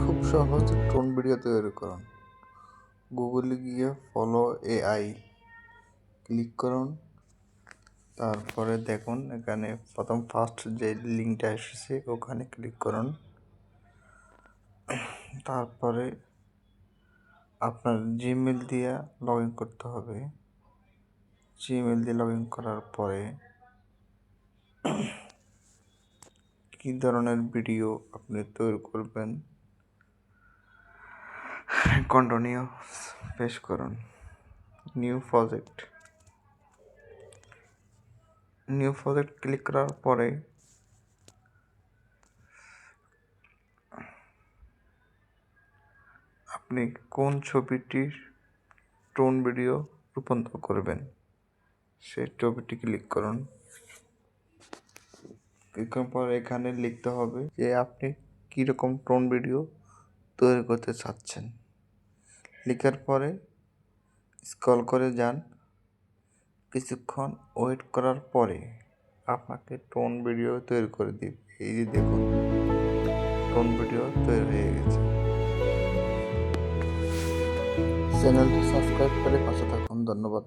খুব সহজ tone video তৈরি করুন। গুগলে গিয়ে ফলো এআই ক্লিক করুন। তারপরে দেখুন এখানে ফার্স্ট যে লিঙ্কটা এসেছে ওখানে ক্লিক করুন। তারপরে আপনার জিমেল দিয়ে লগ ইন করতে হবে। জিমেল দিয়ে লগ ইন করার পরে কী ধরনের ভিডিও আপনি তৈরি করবেন কন্টিনিউ পেশ করুন। নিউ প্রজেক্ট ক্লিক করার পরে আপনি কোন ছবিটির টোন ভিডিও রূপান্তর করবেন সেই ছবিটি ক্লিক করুন। ক্লিক করার পর এখানে লিখতে হবে যে আপনি কীরকম টোন ভিডিও তৈরি করতে চাচ্ছেন। লেখার পরে স্ক্রল করে যান। কিছুক্ষণ ওয়েট করার পরে আপনাকে টোন ভিডিও তৈরি করে দিবে। এই যে দেখুন টোন ভিডিও তৈরি হয়ে গেছে। চ্যানেলটি সাবস্ক্রাইব করে পাশে থাকুন। ধন্যবাদ।